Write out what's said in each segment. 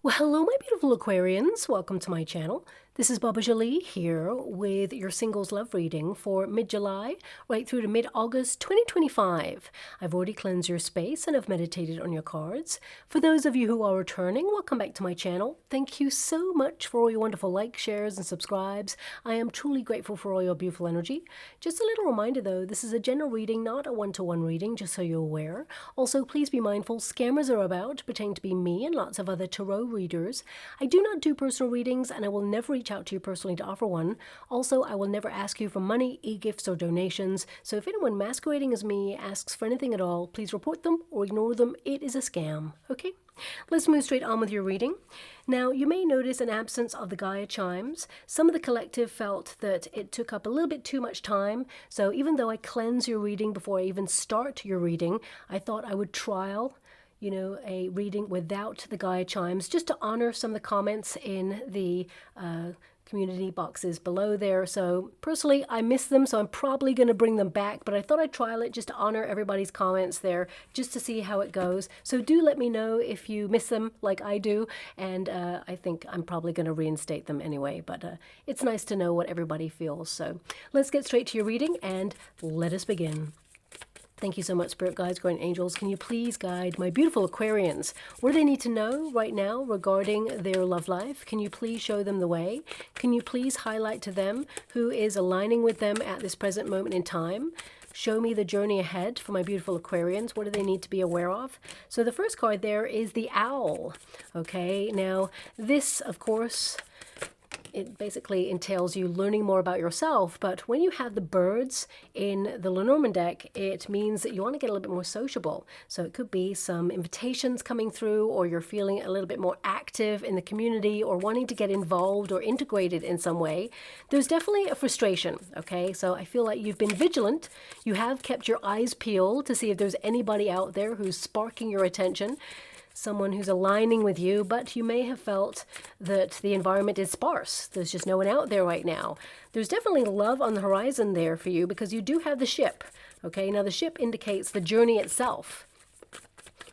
Well, hello, my beautiful Aquarians. Welcome to my channel. This is Baba Jolie here with your singles love reading for mid-July right through to mid-August 2025. I've already cleansed your space and have meditated on your cards. For those of you who are returning, welcome back to my channel. Thank you so much for all your wonderful likes, shares, and subscribes. I am truly grateful for all your beautiful energy. Just a little reminder though, this is a general reading, not a one-to-one reading, just so you're aware. Also, please be mindful, scammers are about, pretending to be me and lots of other tarot readers. I do not do personal readings and I will never reach out to you personally to offer one. Also, I will never ask you for money, e-gifts, or donations. So if anyone masquerading as me asks for anything at all, please report them or ignore them. It is a scam. Okay? Let's move straight on with your reading. Now, you may notice an absence of the Gaia chimes. Some of the collective felt that it took up a little bit too much time. So even though I cleanse your reading before I even start your reading, I thought I would trial a reading without the Gaia chimes, just to honor some of the comments in the community boxes below there. So personally, I miss them, so I'm probably going to bring them back, but I thought I'd trial it just to honor everybody's comments there, just to see how it goes. So do let me know if you miss them like I do, and I think I'm probably going to reinstate them anyway, but it's nice to know what everybody feels. So let's get straight to your reading, and let us begin. Thank you so much, Spirit Guides, Guardian Angels. Can you please guide my beautiful Aquarians? What do they need to know right now regarding their love life? Can you please show them the way? Can you please highlight to them who is aligning with them at this present moment in time? Show me the journey ahead for my beautiful Aquarians. What do they need to be aware of? So the first card there is the Owl. Okay, now this, of course, it basically entails you learning more about yourself, but when you have the birds in the Lenormand deck, it means that you want to get a little bit more sociable. So it could be some invitations coming through, or you're feeling a little bit more active in the community, or wanting to get involved or integrated in some way. There's definitely a frustration, okay? So I feel like you've been vigilant. You have kept your eyes peeled to see if there's anybody out there who's sparking your attention, someone who's aligning with you, but you may have felt that the environment is sparse. There's just no one out there right now. There's definitely love on the horizon there for you, because you do have the ship. Okay, now the ship indicates the journey itself,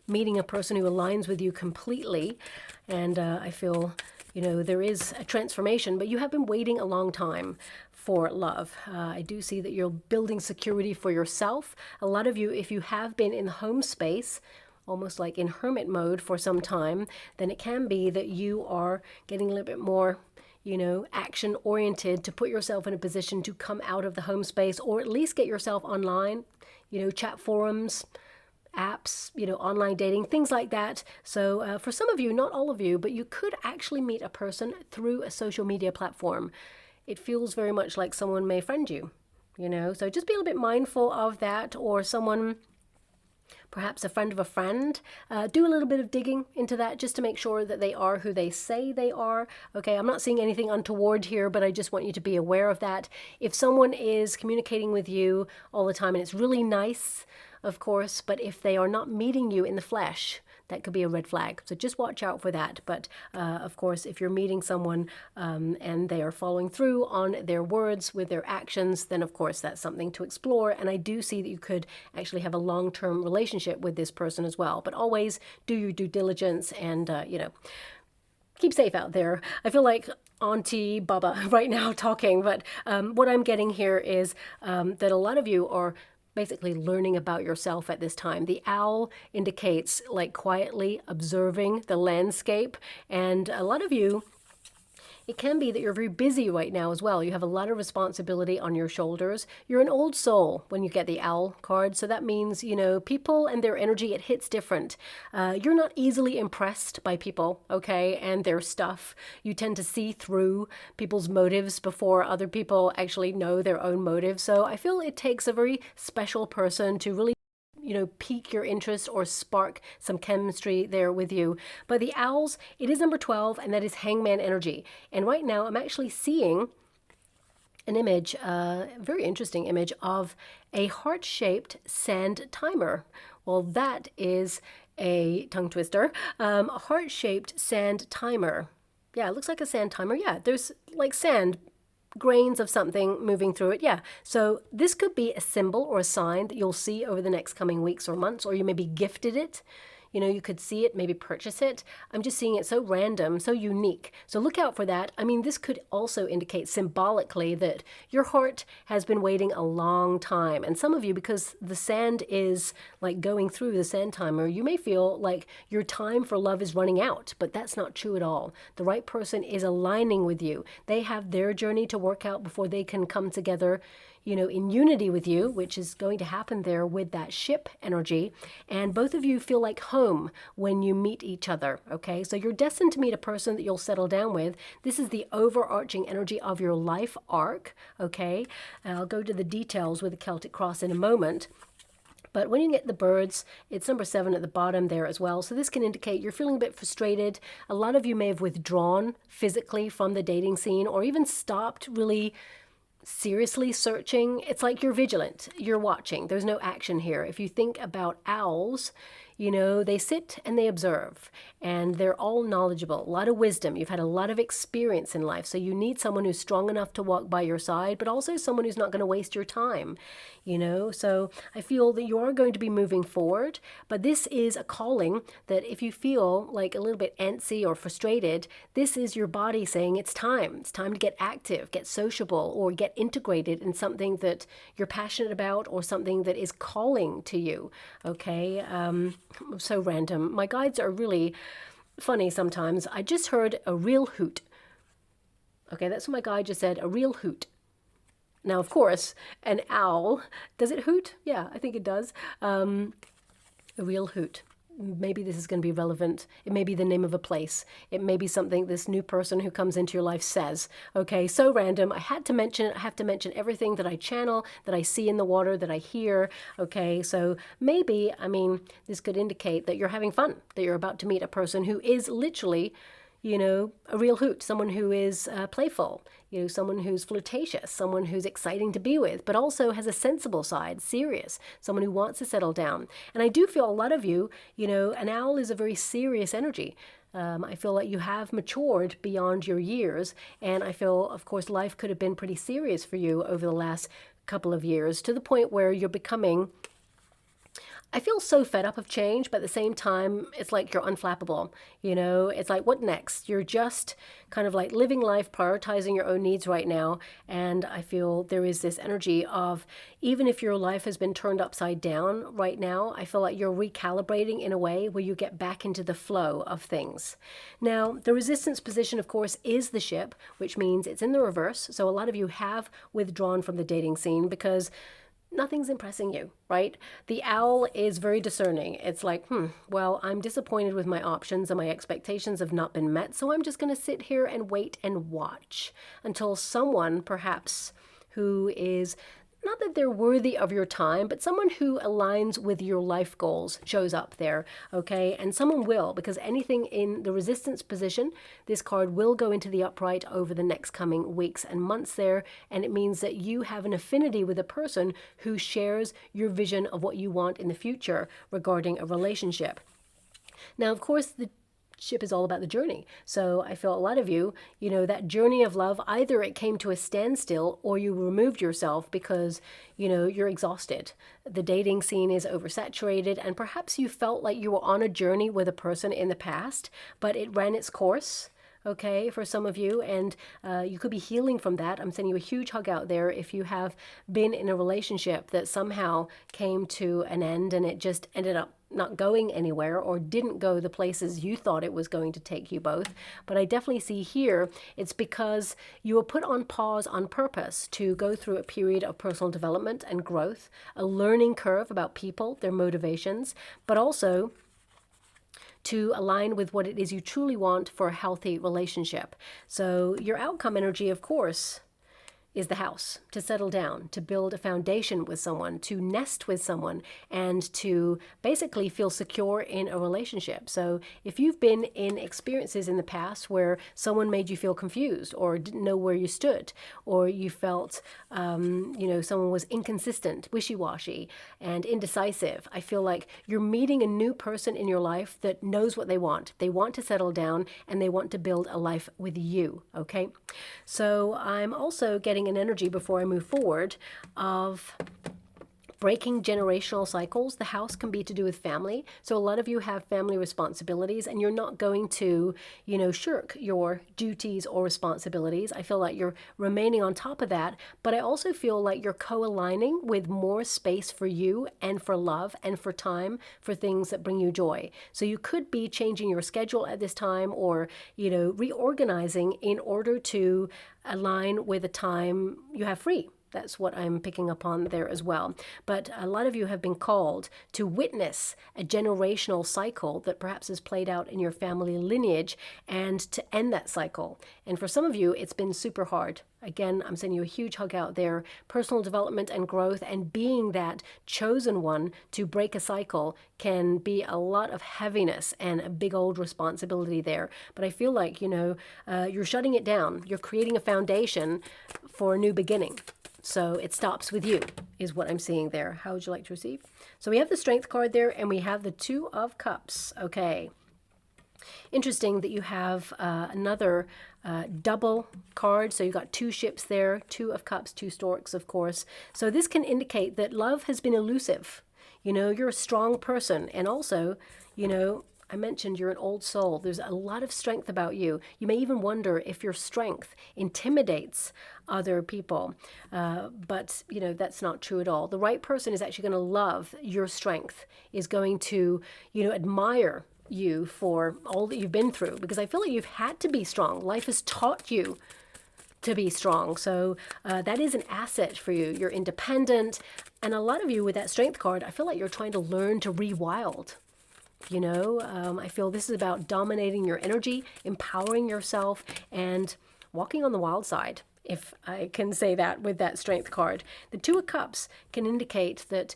meeting a person who aligns with you completely, and I feel, there is a transformation, but you have been waiting a long time for love. I do see that you're building security for yourself. A lot of you, if you have been in the home space, almost like in hermit mode for some time, then it can be that you are getting a little bit more, action oriented to put yourself in a position to come out of the home space, or at least get yourself online, chat forums, apps, online dating, things like that. So for some of you, not all of you, but you could actually meet a person through a social media platform. It feels very much like someone may friend you, so just be a little bit mindful of that, or someone, perhaps a friend of a friend. Do a little bit of digging into that just to make sure that they are who they say they are. Okay, I'm not seeing anything untoward here, but I just want you to be aware of that. If someone is communicating with you all the time, and it's really nice, of course, but if they are not meeting you in the flesh, that could be a red flag. So just watch out for that. But of course, if you're meeting someone and they are following through on their words with their actions, then of course that's something to explore. And I do see that you could actually have a long-term relationship with this person as well. But always do your due diligence and, keep safe out there. I feel like Auntie Baba right now talking, but what I'm getting here is that a lot of you are basically learning about yourself at this time. The owl indicates like quietly observing the landscape, and a lot of you, it can be that you're very busy right now as well. You have a lot of responsibility on your shoulders. You're an old soul when you get the owl card. So that means, people and their energy, it hits different. You're not easily impressed by people, okay, and their stuff. You tend to see through people's motives before other people actually know their own motives. So I feel it takes a very special person to really pique your interest or spark some chemistry there with you. But the owls, it is number 12, and that is hangman energy. And right now I'm actually seeing an image, a very interesting image of a heart-shaped sand timer. Well, that is a tongue twister. A heart-shaped sand timer. Yeah, it looks like a sand timer. Yeah, there's like sand grains of something moving through it. Yeah, so this could be a symbol or a sign that you'll see over the next coming weeks or months, or you may be gifted it. You know, you could see it, maybe purchase it. I'm just seeing it so random, so unique. So look out for that. I mean, this could also indicate symbolically that your heart has been waiting a long time. And some of you, because the sand is like going through the sand timer, you may feel like your time for love is running out, but that's not true at all. The right person is aligning with you. They have their journey to work out before they can come together, you know, in unity with you, which is going to happen there with that ship energy. And both of you feel like home when you meet each other, okay? So you're destined to meet a person that you'll settle down with. This is the overarching energy of your life arc, okay? And I'll go to the details with the Celtic cross in a moment. But when you get the birds, it's number 7 at the bottom there as well. So this can indicate you're feeling a bit frustrated. A lot of you may have withdrawn physically from the dating scene or even stopped really seriously searching. It's like you're vigilant, you're watching. There's no action here. If you think about owls, you know, they sit and they observe, and they're all knowledgeable, a lot of wisdom. You've had a lot of experience in life, so you need someone who's strong enough to walk by your side, but also someone who's not going to waste your time, you know. So I feel that you are going to be moving forward, but this is a calling that if you feel like a little bit antsy or frustrated, this is your body saying it's time. It's time to get active, get sociable, or get integrated in something that you're passionate about or something that is calling to you, okay? So random. My guides are really funny sometimes. I just heard a real hoot. Okay, that's what my guide just said, a real hoot. Now, of course, an owl, does it hoot? Yeah, I think it does. A real hoot. Maybe this is going to be relevant. It may be the name of a place. It may be something this new person who comes into your life says. Okay, so random. I had to mention it. I have to mention everything that I channel, that I see in the water, that I hear. Okay, so maybe, I mean, this could indicate that you're having fun, that you're about to meet a person who is literally, you know, a real hoot, someone who is playful, you know, someone who's flirtatious, someone who's exciting to be with, but also has a sensible side, serious, someone who wants to settle down. And I do feel a lot of you, you know, an owl is a very serious energy. I feel like you have matured beyond your years, and I feel, of course, life could have been pretty serious for you over the last couple of years, to the point where you're becoming, I feel so fed up of change, but at the same time, it's like you're unflappable. You know, it's like, what next? You're just kind of like living life, prioritizing your own needs right now. And I feel there is this energy of, even if your life has been turned upside down right now, I feel like you're recalibrating in a way where you get back into the flow of things. Now, the resistance position, of course, is the ship, which means it's in the reverse. So a lot of you have withdrawn from the dating scene because nothing's impressing you, right? The owl is very discerning. It's like, well, I'm disappointed with my options and my expectations have not been met, so I'm just going to sit here and wait and watch until someone, perhaps, who is, not that they're worthy of your time, but someone who aligns with your life goals shows up there, okay? And someone will, because anything in the resistance position, this card will go into the upright over the next coming weeks and months there, and it means that you have an affinity with a person who shares your vision of what you want in the future regarding a relationship. Now, of course, the ship is all about the journey. So I feel a lot of you, you know, that journey of love, either it came to a standstill or you removed yourself because, you know, you're exhausted. The dating scene is oversaturated, and perhaps you felt like you were on a journey with a person in the past, but it ran its course. Okay, for some of you, and you could be healing from that. I'm sending you a huge hug out there if you have been in a relationship that somehow came to an end and it just ended up not going anywhere or didn't go the places you thought it was going to take you both. But I definitely see here it's because you were put on pause on purpose to go through a period of personal development and growth, a learning curve about people, their motivations, but also to align with what it is you truly want for a healthy relationship. So your outcome energy, of course, is the house, to settle down, to build a foundation with someone, to nest with someone, and to basically feel secure in a relationship. So if you've been in experiences in the past where someone made you feel confused or didn't know where you stood, or you felt, you know, someone was inconsistent, wishy-washy, and indecisive, I feel like you're meeting a new person in your life that knows what they want. They want to settle down and they want to build a life with you, okay? So I'm also getting an energy before I move forward of breaking generational cycles. The house can be to do with family. So a lot of you have family responsibilities, and you're not going to, shirk your duties or responsibilities. I feel like you're remaining on top of that, but I also feel like you're co-aligning with more space for you and for love and for time for things that bring you joy. So you could be changing your schedule at this time, or, reorganizing in order to align with the time you have free. That's what I'm picking up on there as well. But a lot of you have been called to witness a generational cycle that perhaps has played out in your family lineage, and to end that cycle. And for some of you, it's been super hard. Again, I'm sending you a huge hug out there. Personal development and growth and being that chosen one to break a cycle can be a lot of heaviness and a big old responsibility there. But I feel like, you're shutting it down. You're creating a foundation for a new beginning. So it stops with you, is what I'm seeing there. How would you like to receive? So we have the Strength card there, and we have the Two of Cups. Okay. Interesting that you have another double card. So you've got two ships there, Two of Cups, two storks, of course. So this can indicate that love has been elusive. You're a strong person. And also, I mentioned you're an old soul. There's a lot of strength about you. You may even wonder if your strength intimidates other people. But, that's not true at all. The right person is actually going to love your strength, is going to, admire you for all that you've been through, because I feel like you've had to be strong. Life has taught you to be strong. So that is an asset for you. You're independent. And a lot of you with that Strength card, I feel like you're trying to learn to rewild. I feel this is about dominating your energy, empowering yourself, and walking on the wild side, if I can say that with that Strength card. The Two of Cups can indicate that,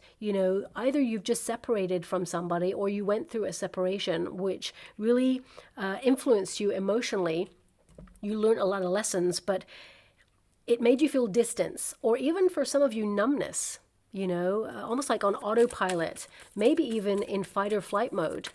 either you've just separated from somebody, or you went through a separation which really influenced you emotionally. You learned a lot of lessons, but it made you feel distance, or even for some of you, numbness. Almost like on autopilot, maybe even in fight or flight mode.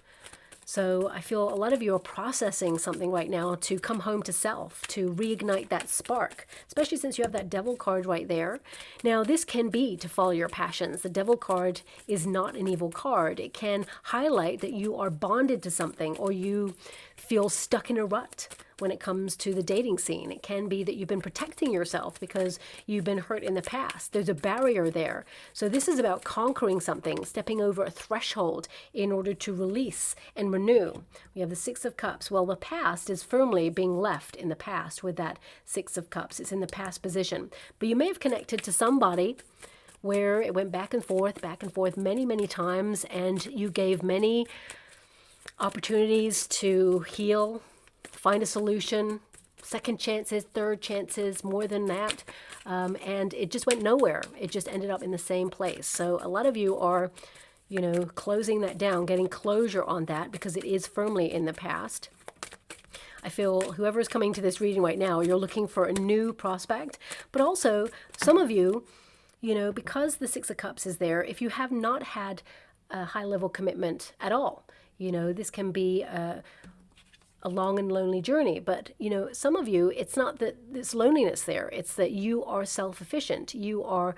So I feel a lot of you are processing something right now to come home to self, to reignite that spark, especially since you have that Devil card right there. Now, this can be to follow your passions. The Devil card is not an evil card. It can highlight that you are bonded to something, or you feel stuck in a rut when it comes to the dating scene. It can be that you've been protecting yourself because you've been hurt in the past. There's a barrier there. So this is about conquering something, stepping over a threshold in order to release and renew. We have the Six of Cups. Well, the past is firmly being left in the past with that Six of Cups. It's in the past position. But you may have connected to somebody where it went back and forth many, many times, and you gave many opportunities to heal, find a solution, second chances, third chances, more than that. And it just went nowhere. It just ended up in the same place. So a lot of you are, closing that down, getting closure on that, because it is firmly in the past. I feel whoever is coming to this reading right now, you're looking for a new prospect. But also, some of you, because the Six of Cups is there, if you have not had a high-level commitment at all, this can be a long and lonely journey. But, some of you, it's not that there's loneliness there. It's that you are self-efficient. You are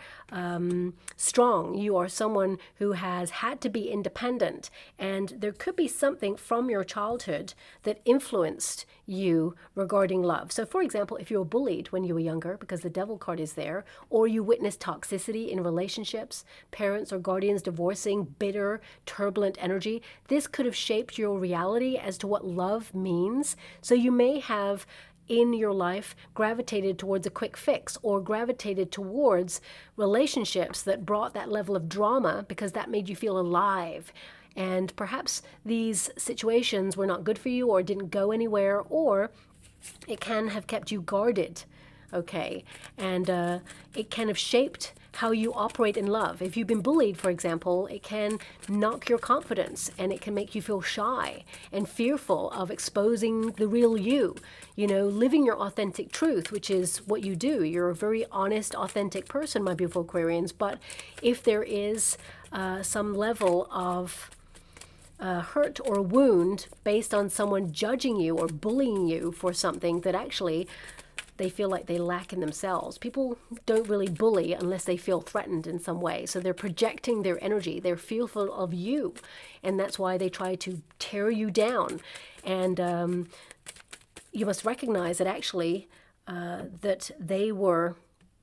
strong. You are someone who has had to be independent. And there could be something from your childhood that influenced you regarding love. So, for example, if you were bullied when you were younger, because the Devil card is there, or you witnessed toxicity in relationships, parents or guardians divorcing, bitter, turbulent energy, this could have shaped your reality as to what love means. So you may have in your life gravitated towards a quick fix, or gravitated towards relationships that brought that level of drama because that made you feel alive. And perhaps these situations were not good for you, or didn't go anywhere, or it can have kept you guarded, okay? And it can have shaped how you operate in love. If you've been bullied, for example, it can knock your confidence, and it can make you feel shy and fearful of exposing the real you, living your authentic truth, which is what you do. You're a very honest, authentic person, my beautiful Aquarians. But if there is some level of hurt or wound based on someone judging you or bullying you for something that actually they feel like they lack in themselves. People don't really bully unless they feel threatened in some way. So they're projecting their energy. They're fearful of you. And that's why they try to tear you down. And you must recognize that actually that they were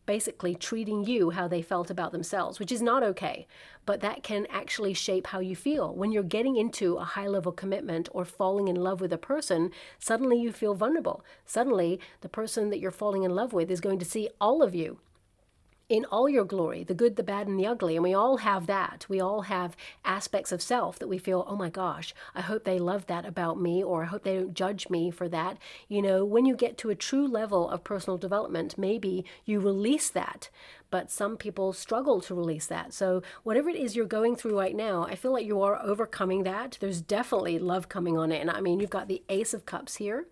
basically treating you how they felt about themselves, which is not okay. But that can actually shape how you feel. When you're getting into a high-level commitment or falling in love with a person, suddenly you feel vulnerable. Suddenly, the person that you're falling in love with is going to see all of you in all your glory, the good, the bad, and the ugly. And we all have that. We all have aspects of self that we feel, oh my gosh, I hope they love that about me, or I hope they don't judge me for that. You know, when you get to a true level of personal development, maybe you release that. But some people struggle to release that. So whatever it is you're going through right now, I feel like you are overcoming that. There's definitely love coming on it. And I mean, you've got the Ace of Cups here.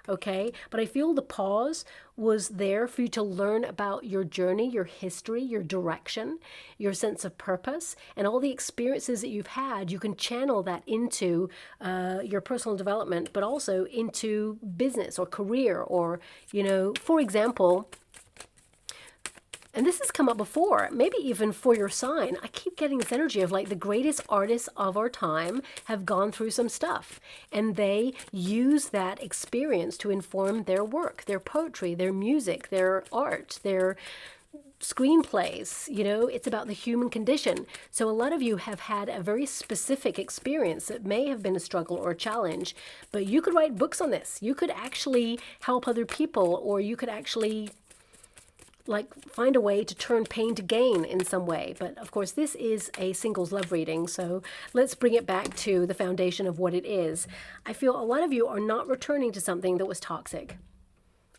Okay, but I feel the pause was there for you to learn about your journey, your history, your direction, your sense of purpose, and all the experiences that you've had. You can channel that into your personal development, but also into business or career, or, you know, for example, and this has come up before, maybe even for your sign. I keep getting this energy of like the greatest artists of our time have gone through some stuff, and they use that experience to inform their work, their poetry, their music, their art, their screenplays. You know, it's about the human condition. So a lot of you have had a very specific experience that may have been a struggle or a challenge, but you could write books on this. You could actually help other people, or you could actually like find a way to turn pain to gain in some way. But of course, this is a singles love reading, so let's bring it back to the foundation of what it is. I feel a lot of you are not returning to something that was toxic.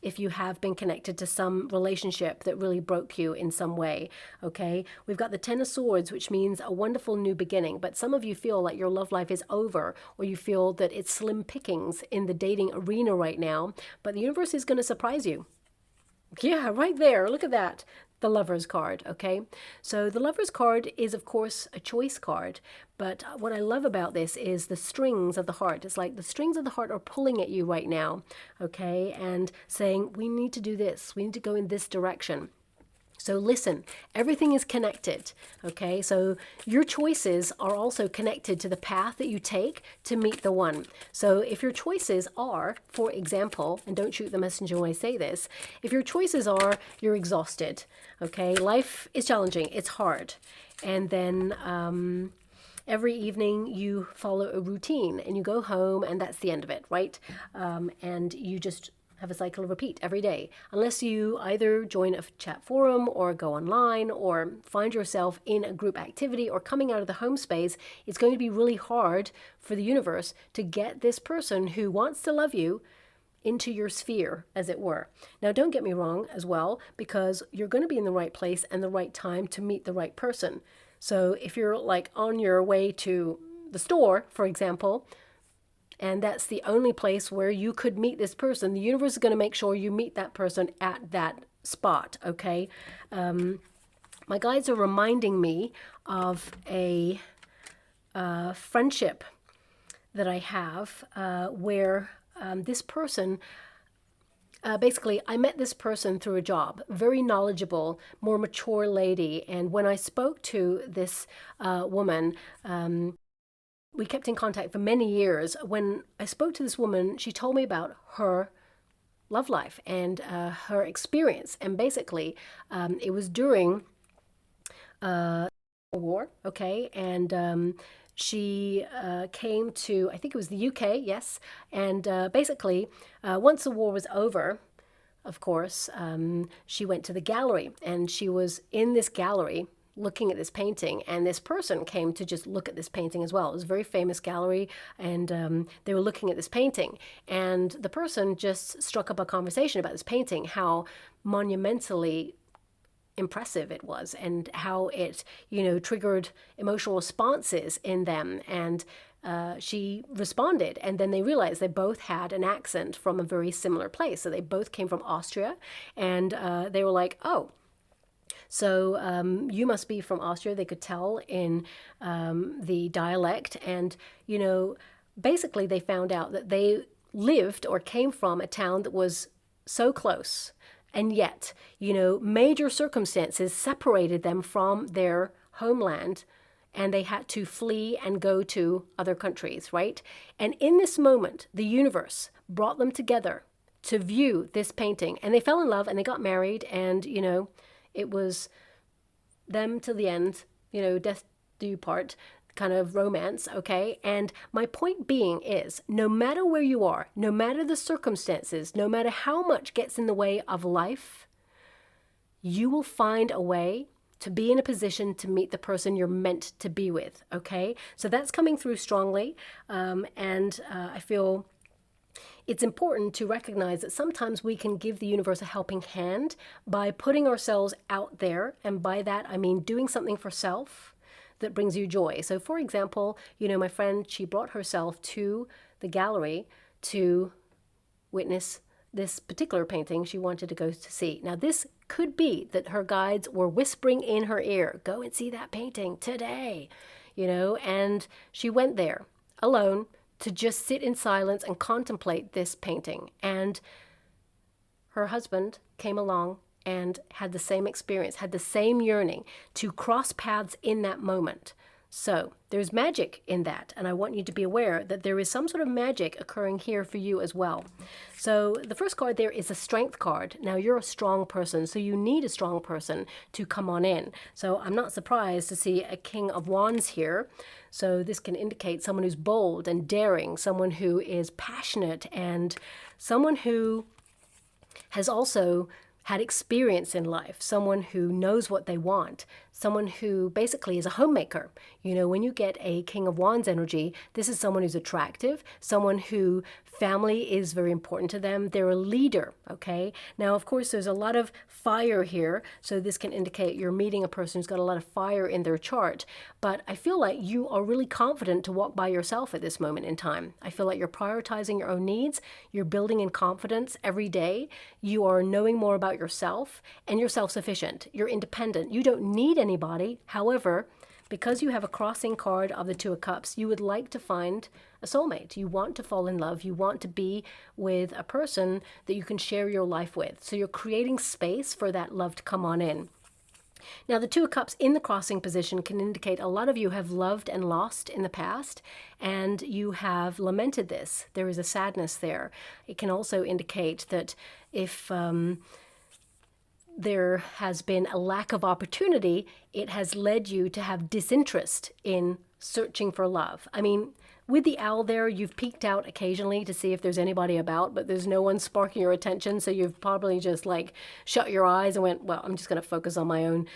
If you have been connected to some relationship that really broke you in some way, okay? We've got the Ten of Swords, which means a wonderful new beginning, but some of you feel like your love life is over, or you feel that it's slim pickings in the dating arena right now, but the universe is going to surprise you. Yeah, right there. Look at that. The Lover's card, okay? So the Lover's card is, of course, a choice card. But what I love about this is the strings of the heart. It's like the strings of the heart are pulling at you right now, okay? And saying, we need to do this. We need to go in this direction. So listen, everything is connected, okay? So your choices are also connected to the path that you take to meet the one. So if your choices are, for example, and don't shoot the messenger when I say this, if your choices are you're exhausted, okay? Life is challenging, it's hard. And then every evening you follow a routine and you go home and that's the end of it, right? And you just have a cycle of repeat every day, unless you either join a chat forum or go online or find yourself in a group activity or coming out of the home space. It's going to be really hard for the universe to get this person who wants to love you into your sphere, as it were. Now, don't get me wrong as well, because you're going to be in the right place and the right time to meet the right person. So if you're like on your way to the store, for example, and that's the only place where you could meet this person, the universe is going to make sure you meet that person at that spot, okay? My guides are reminding me of a friendship that I have where this person, basically, I met this person through a job, very knowledgeable, more mature lady. And when I spoke to this woman, we kept in contact for many years. When I spoke to this woman, she told me about her love life and her experience. And basically, it was during a war, okay? And she came to, I think it was the UK, yes. And basically, once the war was over, of course, she went to the gallery. And she was in this gallery looking at this painting, and this person came to just look at this painting as well. It was a very famous gallery, and they were looking at this painting, and the person just struck up a conversation about this painting, how monumentally impressive it was, and how it, you know, triggered emotional responses in them. And she responded, and then they realized they both had an accent from a very similar place. So they both came from Austria, and they were like, oh, so you must be from Austria. They could tell in the dialect. And, you know, basically they found out that they lived or came from a town that was so close And yet, you know, major circumstances separated them from their homeland, and they had to flee and go to other countries, right? And in this moment, the universe brought them together to view this painting, and they fell in love and they got married, and, you know, it was them till the end, you know, death do you part kind of romance, okay? And my point being is, no matter where you are, no matter the circumstances, no matter how much gets in the way of life, you will find a way to be in a position to meet the person you're meant to be with, okay? So that's coming through strongly, and I feel it's important to recognize that sometimes we can give the universe a helping hand by putting ourselves out there, and by that I mean doing something for self that brings you joy. So for example, you know, my friend, she brought herself to the gallery to witness this particular painting she wanted to go to see. Now this could be that her guides were whispering in her ear, go and see that painting today, you know, and she went there alone to just sit in silence and contemplate this painting. And her husband came along and had the same experience, had the same yearning to cross paths in that moment. So there's magic in that, and I want you to be aware that there is some sort of magic occurring here for you as well. So the first card there is a strength card. Now you're a strong person, so you need a strong person to come on in. So I'm not surprised to see a King of Wands here. So this can indicate someone who's bold and daring, someone who is passionate, and someone who has also had experience in life, someone who knows what they want, someone who basically is a homemaker. You know, when you get a King of Wands energy, this is someone who's attractive, someone who family is very important to them. They're a leader, okay? Now, of course, there's a lot of fire here, so this can indicate you're meeting a person who's got a lot of fire in their chart. But I feel like you are really confident to walk by yourself at this moment in time. I feel like you're prioritizing your own needs, you're building in confidence every day, you are knowing more about yourself, and you're self-sufficient, you're independent, you don't need anybody. However, because you have a crossing card of the Two of Cups, you would like to find a soulmate. You want to fall in love. You want to be with a person that you can share your life with. So you're creating space for that love to come on in. Now, the Two of Cups in the crossing position can indicate a lot of you have loved and lost in the past, and you have lamented this. There is a sadness there. It can also indicate that if there has been a lack of opportunity, it has led you to have disinterest in searching for love. I mean, with the owl there, you've peeked out occasionally to see if there's anybody about, but there's no one sparking your attention, so you've probably just like shut your eyes and went, well, I'm just going to focus on my own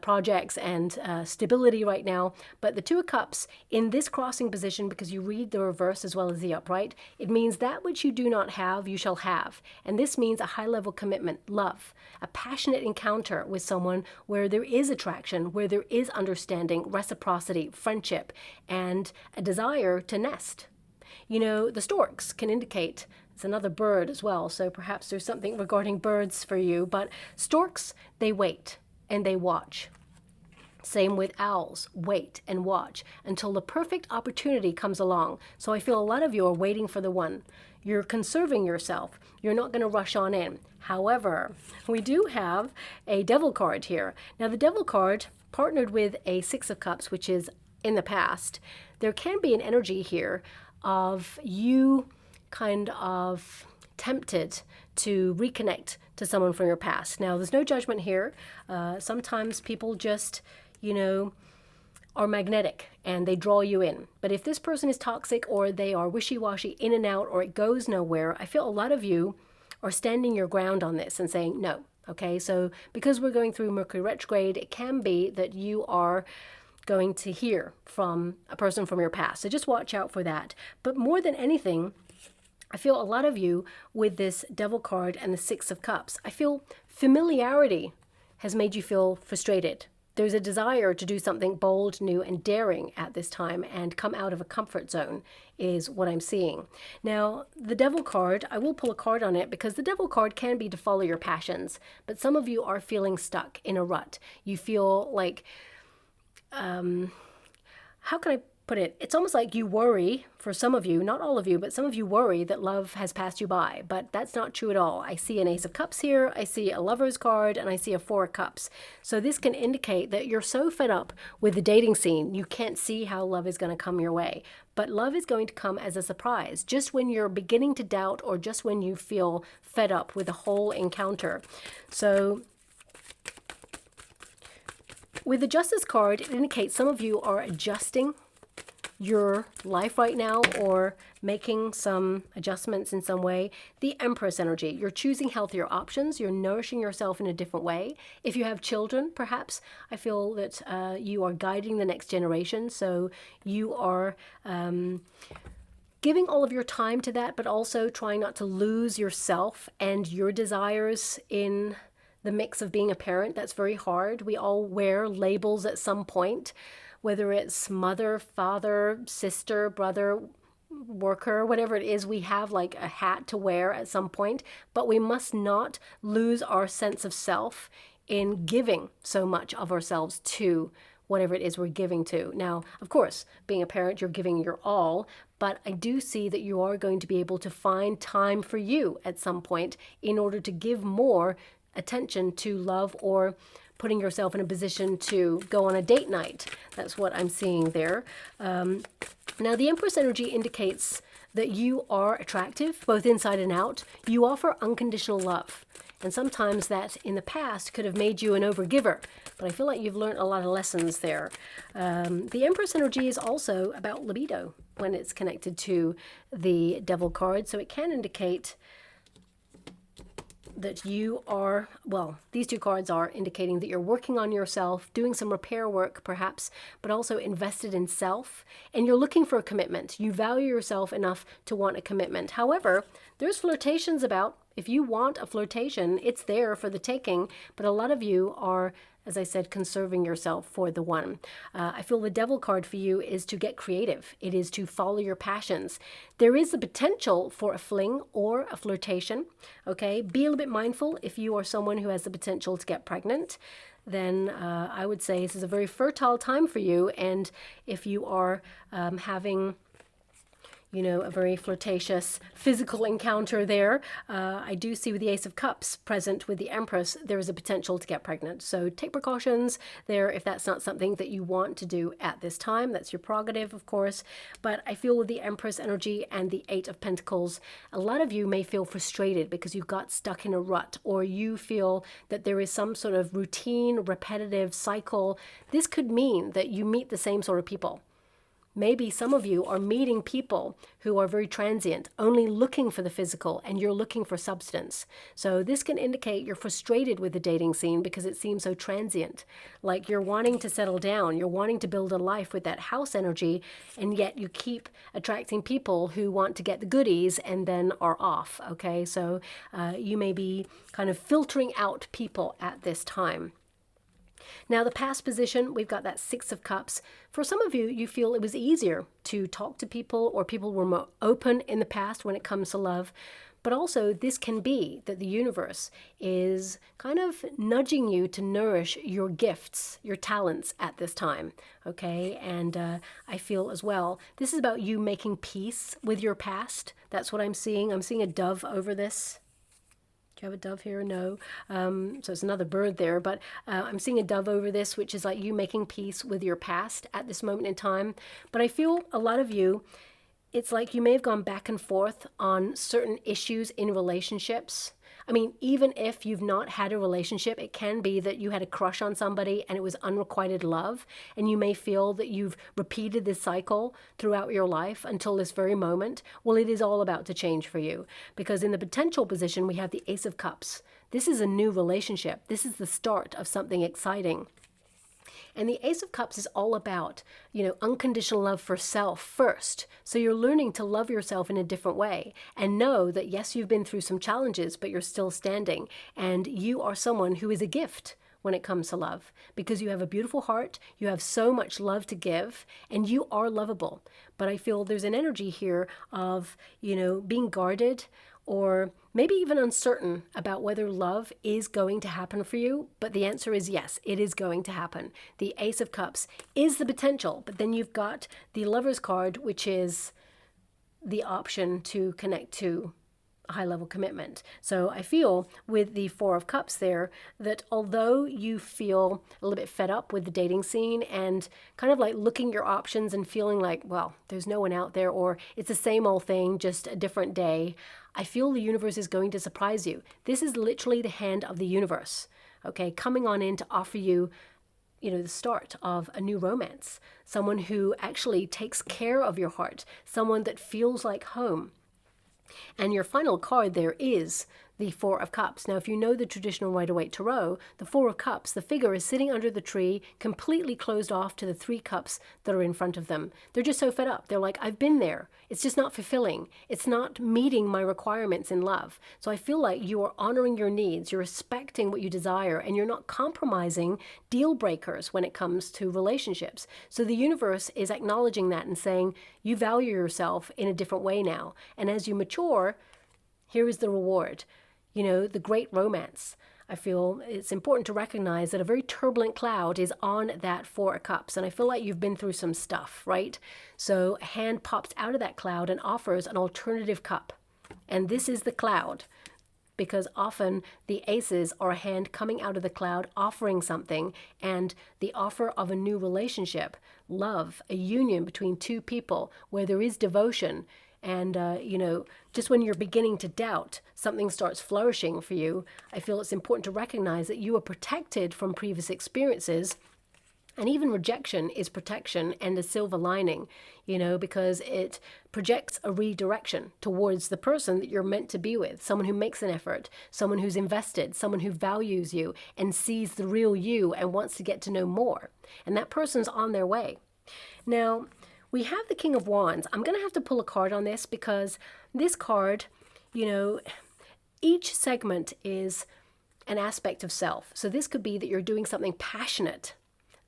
projects and stability right now. But the Two of Cups in this crossing position, because you read the reverse as well as the upright, it means that which you do not have, you shall have. And this means a high-level commitment, love, a passionate encounter with someone where there is attraction, where there is understanding, reciprocity, friendship, and a desire to nest. You know, the storks can indicate, it's another bird as well, so perhaps there's something regarding birds for you, but storks, they wait and they watch. Same with owls, wait and watch until the perfect opportunity comes along. So I feel a lot of you are waiting for the one. You're conserving yourself. You're not going to rush on in. However, we do have a Devil card here. Now the Devil card partnered with a Six of Cups, which is in the past. There can be an energy here of you kind of tempted to reconnect to someone from your past. Now, there's no judgment here. Sometimes people just, you know, are magnetic and they draw you in. But if this person is toxic or they are wishy-washy, in and out, or it goes nowhere, I feel a lot of you are standing your ground on this and saying no. Okay, so because we're going through Mercury retrograde, it can be that you are going to hear from a person from your past. So just watch out for that. But more than anything, I feel a lot of you with this Devil card and the Six of Cups, I feel familiarity has made you feel frustrated. There's a desire to do something bold, new, and daring at this time and come out of a comfort zone is what I'm seeing. Now, the Devil card, I will pull a card on it because the Devil card can be to follow your passions, but some of you are feeling stuck in a rut. You feel like, how can I put it? It's almost like you worry, for some of you, not all of you, but some of you worry that love has passed you by, but that's not true at all. I see an Ace of Cups here, I see a Lover's card, and I see a Four of Cups. So this can indicate that you're so fed up with the dating scene, you can't see how love is going to come your way. But love is going to come as a surprise, just when you're beginning to doubt or just when you feel fed up with the whole encounter. So with the Justice card, it indicates some of you are adjusting your life right now or making some adjustments in some way. The Empress energy, you're choosing healthier options, you're nourishing yourself in a different way. If you have children, perhaps, I feel that you are guiding the next generation, so you are giving all of your time to that, but also trying not to lose yourself and your desires in the mix of being a parent. That's very hard. We all wear labels at some point, whether it's mother, father, sister, brother, worker, whatever it is, we have like a hat to wear at some point, but we must not lose our sense of self in giving so much of ourselves to whatever it is we're giving to. Now, of course, being a parent, you're giving your all, but I do see that you are going to be able to find time for you at some point in order to give more attention to love or putting yourself in a position to go on a date night. That's what I'm seeing there. Now, the Empress energy indicates that you are attractive, both inside and out. You offer unconditional love. And sometimes that in the past could have made you an overgiver, but I feel like you've learned a lot of lessons there. The Empress energy is also about libido when it's connected to the Devil card, so it can indicate that you are, well, these two cards are indicating that you're working on yourself, doing some repair work perhaps, but also invested in self, and you're looking for a commitment. You value yourself enough to want a commitment. However, there's flirtations about. If you want a flirtation, it's there for the taking, but a lot of you are, as I said, conserving yourself for the one. I feel the Devil card for you is to get creative. It is to follow your passions. There is the potential for a fling or a flirtation, okay? Be a little bit mindful if you are someone who has the potential to get pregnant. Then I would say this is a very fertile time for you, and if you are having a very flirtatious physical encounter there. I do see with the Ace of Cups present with the Empress, there is a potential to get pregnant. So take precautions there if that's not something that you want to do at this time. That's your prerogative, of course. But I feel with the Empress energy and the Eight of Pentacles, a lot of you may feel frustrated because you got stuck in a rut, or you feel that there is some sort of routine, repetitive cycle. This could mean that you meet the same sort of people. Maybe some of you are meeting people who are very transient, only looking for the physical, and you're looking for substance. So this can indicate you're frustrated with the dating scene because it seems so transient. Like you're wanting to settle down, you're wanting to build a life with that house energy, and yet you keep attracting people who want to get the goodies and then are off, okay? So you may be kind of filtering out people at this time. Now, the past position, we've got that Six of Cups. For some of you, you feel it was easier to talk to people, or people were more open in the past when it comes to love. But also, this can be that the universe is kind of nudging you to nourish your gifts, your talents at this time, okay? And I feel as well, this is about you making peace with your past. That's what I'm seeing. I'm seeing a dove over this. Do you have a dove here? No. So it's another bird there, but I'm seeing a dove over this, which is like you making peace with your past at this moment in time. But I feel a lot of you, it's like you may have gone back and forth on certain issues in relationships. I mean, even if you've not had a relationship, it can be that you had a crush on somebody and it was unrequited love, and you may feel that you've repeated this cycle throughout your life until this very moment. Well, it is all about to change for you, because in the potential position, we have the Ace of Cups. This is a new relationship. This is the start of something exciting. And the Ace of Cups is all about, unconditional love for self first. So you're learning to love yourself in a different way and know that, yes, you've been through some challenges, but you're still standing. And you are someone who is a gift when it comes to love, because you have a beautiful heart, you have so much love to give, and you are lovable. But I feel there's an energy here of, being guarded, or maybe even uncertain about whether love is going to happen for you. But the answer is yes, it is going to happen. The Ace of Cups is the potential, but then you've got the Lover's card, which is the option to connect to high-level commitment. So I feel with the Four of Cups there that although you feel a little bit fed up with the dating scene and kind of like looking at your options and feeling like, well, there's no one out there, or it's the same old thing, just a different day, I feel the universe is going to surprise you. This is literally the hand of the universe, okay, coming on in to offer you, the start of a new romance, someone who actually takes care of your heart, someone that feels like home. And your final card there is the Four of Cups. Now, if you know the traditional Rider-Waite Tarot, the Four of Cups, the figure is sitting under the tree, completely closed off to the three cups that are in front of them. They're just so fed up. They're like, I've been there. It's just not fulfilling. It's not meeting my requirements in love. So I feel like you are honoring your needs, you're respecting what you desire, and you're not compromising deal breakers when it comes to relationships. So the universe is acknowledging that and saying, you value yourself in a different way now. And as you mature, here is the reward. The great romance. I feel it's important to recognize that a very turbulent cloud is on that Four of Cups. And I feel like you've been through some stuff, right? So a hand pops out of that cloud and offers an alternative cup. And this is the cloud, because often the aces are a hand coming out of the cloud offering something, and the offer of a new relationship, love, a union between two people where there is devotion. And, just when you're beginning to doubt, something starts flourishing for you. I feel it's important to recognize that you are protected from previous experiences. And even rejection is protection and a silver lining, because it projects a redirection towards the person that you're meant to be with, someone who makes an effort, someone who's invested, someone who values you and sees the real you and wants to get to know more. And that person's on their way. Now, we have the King of Wands. I'm going to have to pull a card on this because this card, each segment is an aspect of self. So this could be that you're doing something passionate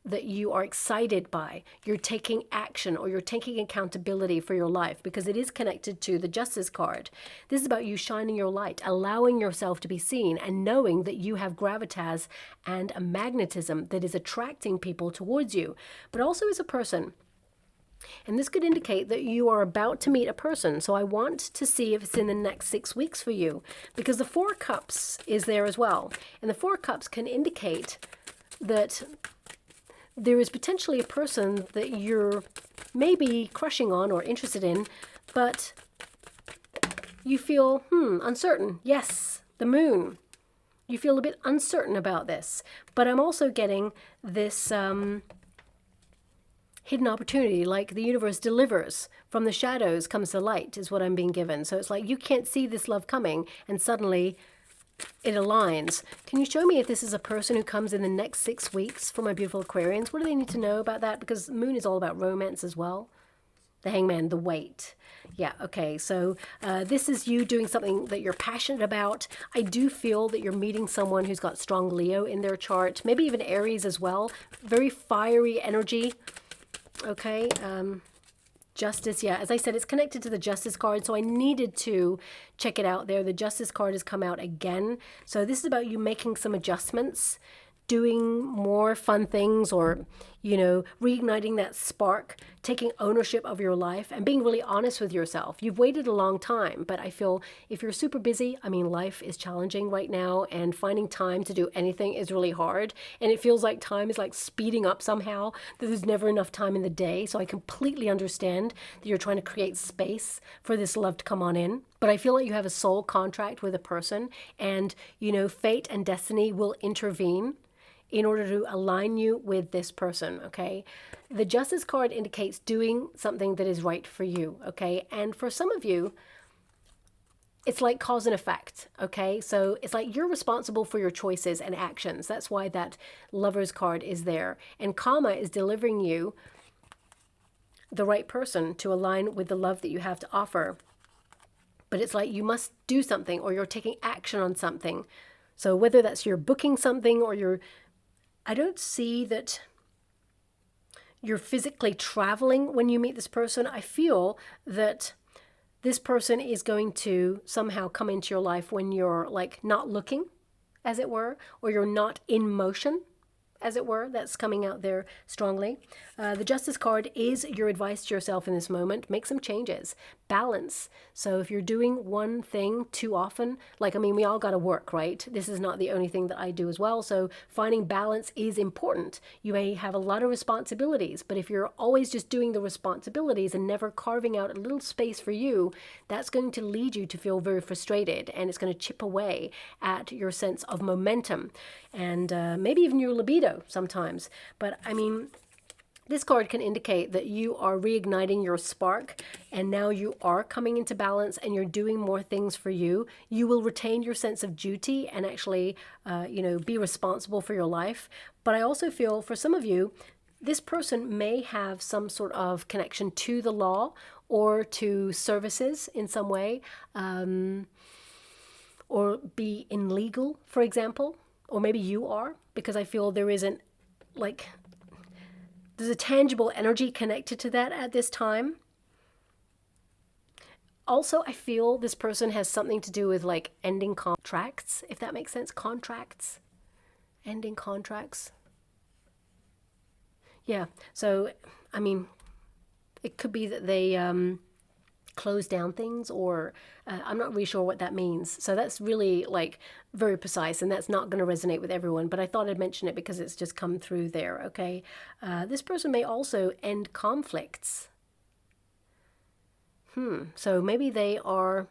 that you are excited by. You're taking action or you're taking accountability for your life because it is connected to the Justice card. This is about you shining your light, allowing yourself to be seen and knowing that you have gravitas and a magnetism that is attracting people towards you, but also as a person. And this could indicate that you are about to meet a person. So I want to see if it's in the next 6 weeks for you, because the Four of Cups is there as well. And the Four of Cups can indicate that there is potentially a person that you're maybe crushing on or interested in, but you feel, uncertain. Yes, the Moon. You feel a bit uncertain about this. But I'm also getting this hidden opportunity, like the universe delivers. From the shadows comes the light, is what I'm being given. So it's like you can't see this love coming, and suddenly it aligns. Can you show me if this is a person who comes in the next 6 weeks for my beautiful Aquarians? What do they need to know about that? Because Moon is all about romance as well. The Hangman, the weight. Yeah, okay, so this is you doing something that you're passionate about. I do feel that you're meeting someone who's got strong Leo in their chart, maybe even Aries as well. Very fiery energy. Okay, Justice, yeah, as I said, it's connected to the Justice card, so I needed to check it out there. The Justice card has come out again. So this is about you making some adjustments, doing more fun things, or, reigniting that spark, taking ownership of your life and being really honest with yourself. You've waited a long time, but I feel if you're super busy, life is challenging right now, and finding time to do anything is really hard. And it feels like time is like speeding up somehow, that there's never enough time in the day. So I completely understand that you're trying to create space for this love to come on in. But I feel like you have a soul contract with a person, and, fate and destiny will intervene in order to align you with this person, okay? The Justice card indicates doing something that is right for you, okay? And for some of you, it's like cause and effect, okay? So it's like you're responsible for your choices and actions. That's why that Lover's card is there. And Karma is delivering you the right person to align with the love that you have to offer. But it's like you must do something, or you're taking action on something. So whether that's you're booking something, or I don't see that you're physically traveling when you meet this person. I feel that This person is going to somehow come into your life when you're like not looking, as it were, or you're not in motion, as it were. That's coming out there strongly. The Justice card is your advice to yourself in this moment. Make some changes. Balance. So if you're doing one thing too often, like, I mean, we all got to work, right? This is not the only thing that I do as well. So finding balance is important. You may have a lot of responsibilities, but if you're always just doing the responsibilities and never carving out a little space for you, that's going to lead you to feel very frustrated, and it's going to chip away at your sense of momentum and maybe even your libido sometimes. But I mean, this card can indicate that you are reigniting your spark, and now you are coming into balance and you're doing more things for you. You will retain your sense of duty and actually, be responsible for your life. But I also feel for some of you, this person may have some sort of connection to the law or to services in some way, or be in legal, for example, or maybe you are, because I feel there isn't like... there's a tangible energy connected to that at this time. Also, I feel this person has something to do with like ending contracts, if that makes sense. Contracts. Ending contracts. Yeah, so, I mean, it could be that they close down things, or I'm not really sure what that means. So that's really like very precise, and that's not going to resonate with everyone, but I thought I'd mention it because it's just come through there. Okay, this person may also end conflicts. So maybe they are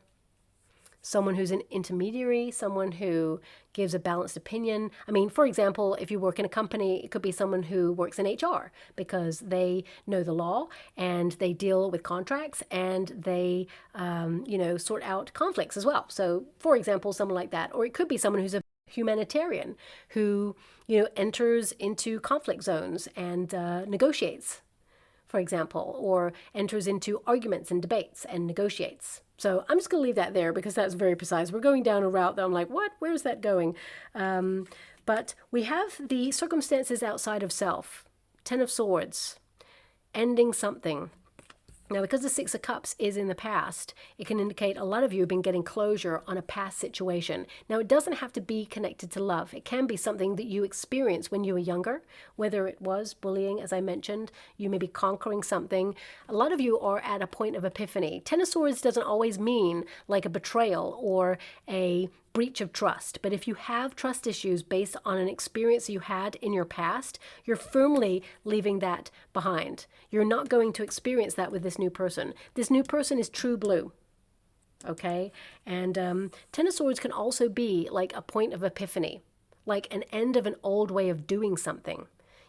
someone who's an intermediary, someone who gives a balanced opinion. I mean, for example, if you work in a company, it could be someone who works in HR because they know the law and they deal with contracts and they, sort out conflicts as well. So, for example, someone like that. Or it could be someone who's a humanitarian who, enters into conflict zones and negotiates, for example, or enters into arguments and debates and negotiates. So I'm just going to leave that there because that's very precise. We're going down a route that I'm like, what? Where's that going? But we have the circumstances outside of self. 10 of Swords. Ending something. Now, because the Six of Cups is in the past, it can indicate a lot of you have been getting closure on a past situation. Now, it doesn't have to be connected to love. It can be something that you experienced when you were younger, whether it was bullying, as I mentioned, you may be conquering something. A lot of you are at a point of epiphany. 10 of Swords doesn't always mean like a betrayal or a breach of trust. But if you have trust issues based on an experience you had in your past, you're firmly leaving that behind. You're not going to experience that with this new person. This new person is true blue. Okay? And 10 of Swords can also be like a point of epiphany, like an end of an old way of doing something.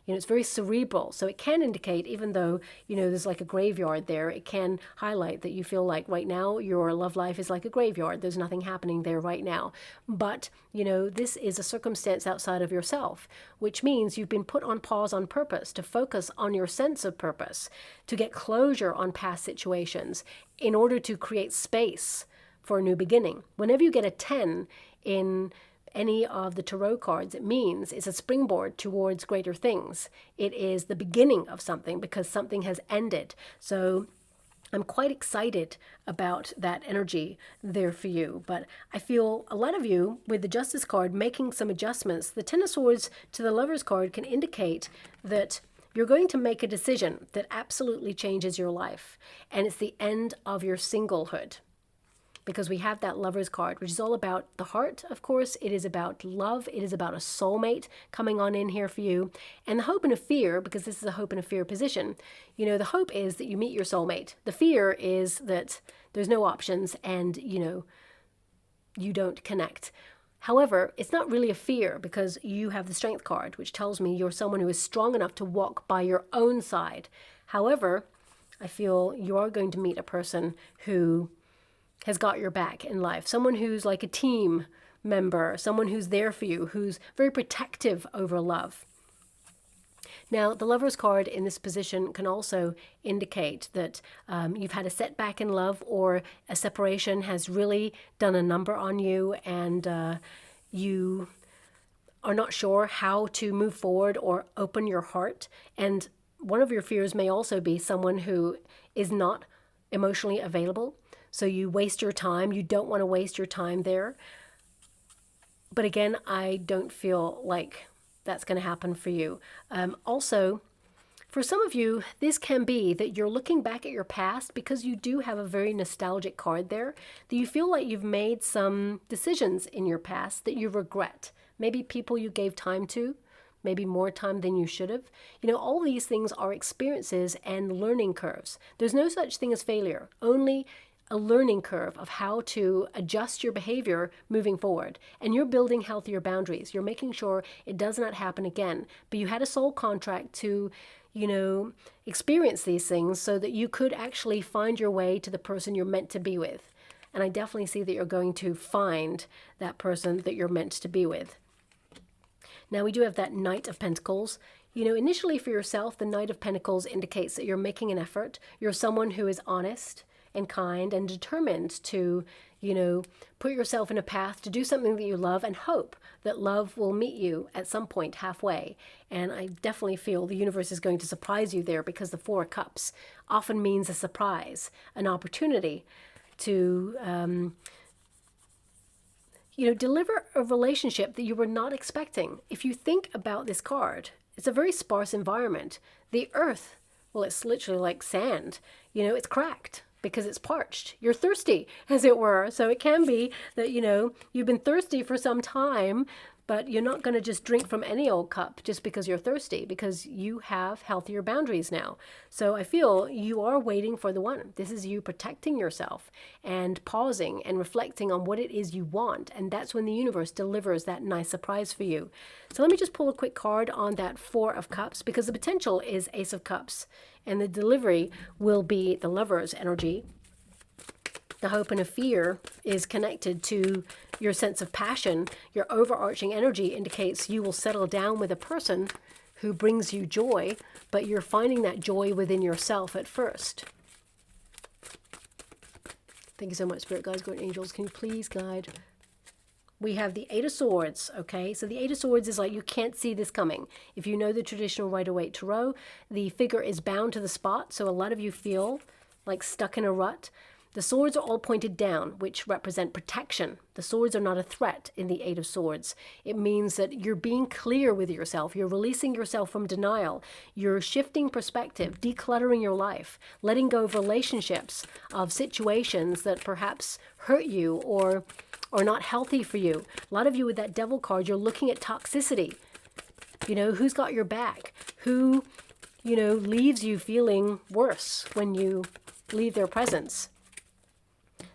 It's very cerebral, so it can indicate, even though, there's like a graveyard there, it can highlight that you feel like right now your love life is like a graveyard. There's nothing happening there right now. But, this is a circumstance outside of yourself, which means you've been put on pause on purpose to focus on your sense of purpose, to get closure on past situations in order to create space for a new beginning. Whenever you get a 10 in any of the tarot cards, it means it's a springboard towards greater things. It is the beginning of something because something has ended. So I'm quite excited about that energy there for you. But I feel a lot of you, with the Justice card, making some adjustments. The 10 of Swords to the Lovers card can indicate that you're going to make a decision that absolutely changes your life. And it's the end of your singlehood. Because we have that Lovers card, which is all about the heart, of course. It is about love. It is about a soulmate coming on in here for you. And the hope and a fear, because this is a hope and a fear position, the hope is that you meet your soulmate. The fear is that there's no options and, you don't connect. However, it's not really a fear because you have the Strength card, which tells me you're someone who is strong enough to walk by your own side. However, I feel you are going to meet a person who has got your back in life. Someone who's like a team member, someone who's there for you, who's very protective over love. Now, the Lovers card in this position can also indicate that you've had a setback in love, or a separation has really done a number on you, and you are not sure how to move forward or open your heart. And one of your fears may also be someone who is not emotionally available. So you waste your time. You don't want to waste your time there. But again, I don't feel like that's going to happen for you. Also, for some of you, this can be that you're looking back at your past because you do have a very nostalgic card there, that you feel like you've made some decisions in your past that you regret. Maybe people you gave time to, maybe more time than you should have. You know, all these things are experiences and learning curves. There's no such thing as failure, only a learning curve of how to adjust your behavior moving forward. And you're building healthier boundaries. You're making sure it does not happen again. But you had a soul contract to, you know, experience these things so that you could actually find your way to the person you're meant to be with. And I definitely see that you're going to find that person that you're meant to be with. Now we do have that Knight of Pentacles. You know, initially for yourself, the Knight of Pentacles indicates that you're making an effort. You're someone who is honest and kind and determined to, you know, put yourself in a path to do something that you love and hope that love will meet you at some point halfway. And I definitely feel the universe is going to surprise you there, because the Four of Cups often means a surprise, an opportunity to, you know, deliver a relationship that you were not expecting. If you think about this card, it's a very sparse environment. The earth, well, it's literally like sand. You know, it's cracked because it's parched. You're thirsty, as it were. So it can be that, you know, you've been thirsty for some time, but you're not going to just drink from any old cup just because you're thirsty, because you have healthier boundaries now. So I feel you are waiting for the one. This is you protecting yourself and pausing and reflecting on what it is you want. And that's when the universe delivers that nice surprise for you. So let me just pull a quick card on that Four of Cups, because the potential is Ace of Cups and the delivery will be the Lover's energy. The hope and a fear is connected to your sense of passion. Your overarching energy indicates you will settle down with a person who brings you joy, but you're finding that joy within yourself at first. Thank you so much, Spirit Guides, Guardian Angels. Can you please guide? We have the Eight of Swords, okay? So the Eight of Swords is like you can't see this coming. If you know the traditional Rider-Waite Tarot, the figure is bound to the spot, so a lot of you feel like stuck in a rut. The swords are all pointed down, which represent protection. The swords are not a threat in the Eight of Swords. It means that you're being clear with yourself. You're releasing yourself from denial. You're shifting perspective, decluttering your life, letting go of relationships, of situations that perhaps hurt you or are not healthy for you. A lot of you with that Devil card, you're looking at toxicity. You know, who's got your back? Who, you know, leaves you feeling worse when you leave their presence?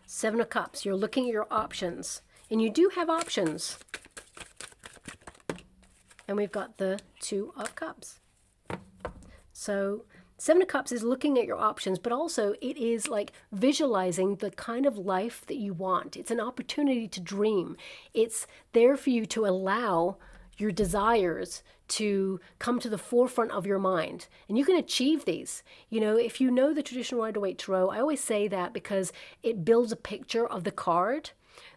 Seven of Cups, you're looking at your options, and you do have options. And we've got the Two of Cups. So Seven of Cups is looking at your options, but also it is like visualizing the kind of life that you want. It's an opportunity to dream. It's there for you to allow your desires to come to the forefront of your mind. And you can achieve these. You know, if you know the traditional Rider-Waite Tarot, I always say that because it builds a picture of the card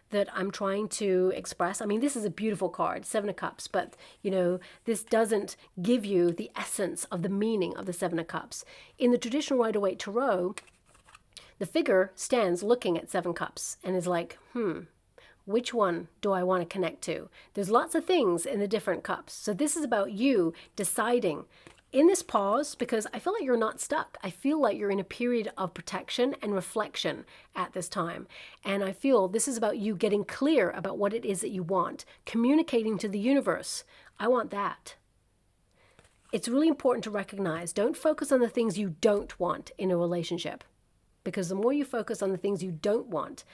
that I'm trying to express. I mean, this is a beautiful card, Seven of Cups, but, you know, this doesn't give you the essence of the meaning of the Seven of Cups. In the traditional Rider-Waite Tarot, the figure stands looking at Seven Cups and is like, which one do I want to connect to? There's lots of things in the different cups. So this is about you deciding in this pause, because I feel like you're not stuck. I feel like you're in a period of protection and reflection at this time. And I feel this is about you getting clear about what it is that you want, communicating to the universe, I want that. It's really important to recognize, don't focus on the things you don't want in a relationship, because the more you focus on the things you don't want,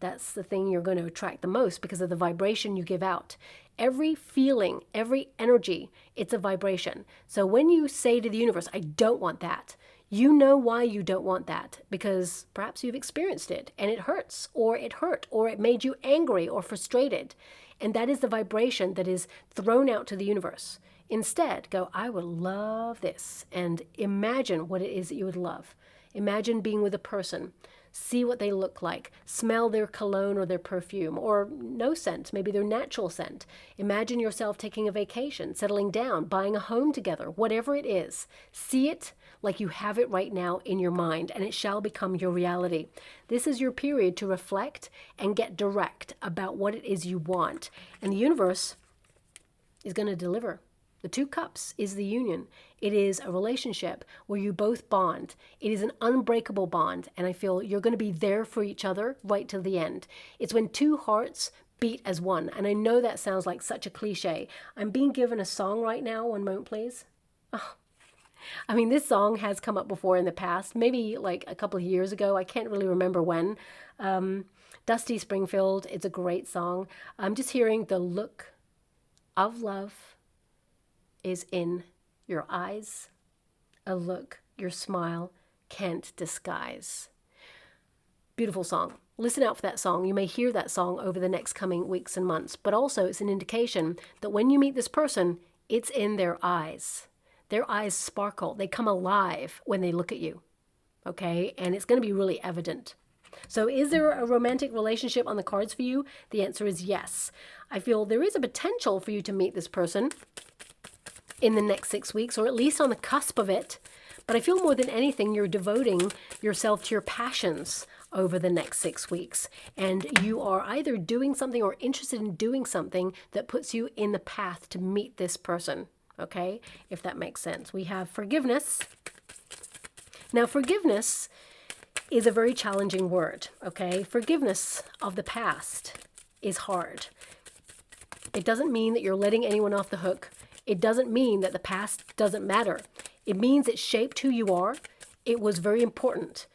that's the thing you're going to attract the most because of the vibration you give out. Every feeling, every energy, it's a vibration. So when you say to the universe, I don't want that, you know why you don't want that, because perhaps you've experienced it and it hurts, or it hurt, or it made you angry or frustrated. And that is the vibration that is thrown out to the universe. Instead, go, I would love this, and imagine what it is that you would love. Imagine being with a person See what they look like. Smell their cologne or their perfume, or no scent, maybe their natural scent. Imagine yourself taking a vacation, settling down, buying a home together, whatever it is. See it like you have it right now in your mind, and it shall become your reality. This is your period to reflect and get direct about what it is you want. And the universe is going to deliver. The Two Cups is the union. It is a relationship where you both bond. It is an unbreakable bond, and I feel you're going to be there for each other right till the end. It's when two hearts beat as one, and I know that sounds like such a cliche. I'm being given a song right now. One moment, please. Oh. I mean, this song has come up before in the past, maybe like a couple of years ago. I can't really remember when. Dusty Springfield, it's a great song. I'm just hearing the look of love is in your eyes, a look your smile can't disguise. Beautiful song. Listen out for that song. You may hear that song over the next coming weeks and months, but also it's an indication that when you meet this person, it's in their eyes. Their eyes sparkle. They come alive when they look at you, okay? And it's going to be really evident. So is there a romantic relationship on the cards for you? The answer is yes. I feel there is a potential for you to meet this person in the next 6 weeks, or at least on the cusp of it. But I feel more than anything, you're devoting yourself to your passions over the next 6 weeks. And you are either doing something or interested in doing something that puts you in the path to meet this person. Okay, if that makes sense. We have forgiveness. Now, forgiveness is a very challenging word, okay? Forgiveness of the past is hard. It doesn't mean that you're letting anyone off the hook. It doesn't mean that the past doesn't matter. It means it shaped who you are. It was very important.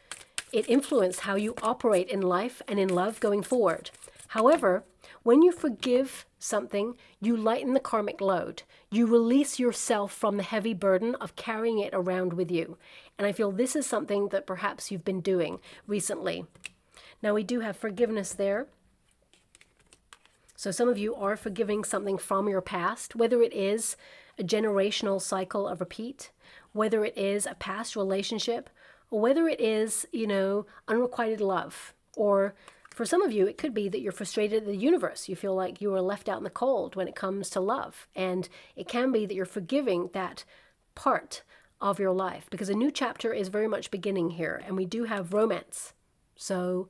It influenced how you operate in life and in love going forward. However, when you forgive something, you lighten the karmic load. You release yourself from the heavy burden of carrying it around with you. And I feel this is something that perhaps you've been doing recently. Now we do have forgiveness there. So some of you are forgiving something from your past, whether it is a generational cycle of repeat, whether it is a past relationship, or whether it is, unrequited love. Or for some of you, it could be that you're frustrated at the universe. You feel like you were left out in the cold when it comes to love. And it can be that you're forgiving that part of your life, because a new chapter is very much beginning here, and we do have romance. So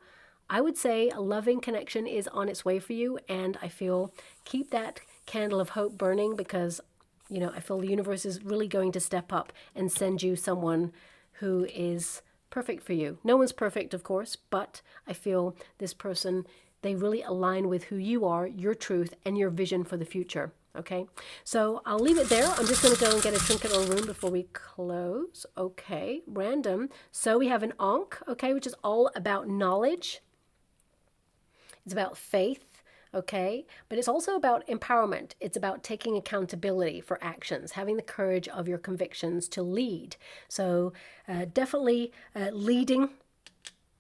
I would say a loving connection is on its way for you, and I feel keep that candle of hope burning, because, I feel the universe is really going to step up and send you someone who is perfect for you. No one's perfect, of course, but I feel this person, they really align with who you are, your truth, and your vision for the future. Okay, so I'll leave it there. I'm just going to go and get a trinket or rune before we close. Okay, random. So we have an Ankh, okay, which is all about knowledge. It's about faith, okay, but it's also about empowerment. It's about taking accountability for actions, having the courage of your convictions to lead. So definitely leading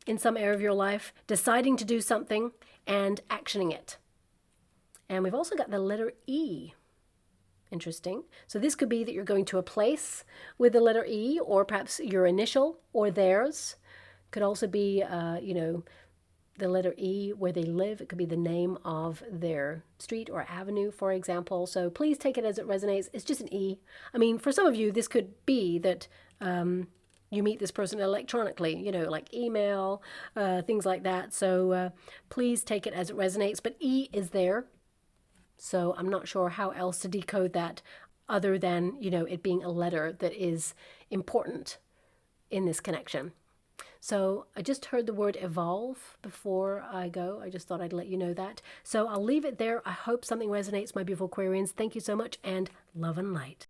in some area of your life, deciding to do something and actioning it. And we've also got the letter E. Interesting. So this could be that you're going to a place with the letter E, or perhaps your initial or theirs. Could also be, the letter E where they live. It could be the name of their street or avenue, for example. So please take it as it resonates. It's just an E. I mean, for some of you, this could be that you meet this person electronically, like email, things like that. So please take it as it resonates. But E is there. So I'm not sure how else to decode that other than, it being a letter that is important in this connection. So I just heard the word evolve before I go. I just thought I'd let you know that. So I'll leave it there. I hope something resonates, my beautiful Aquarians. Thank you so much, and love and light.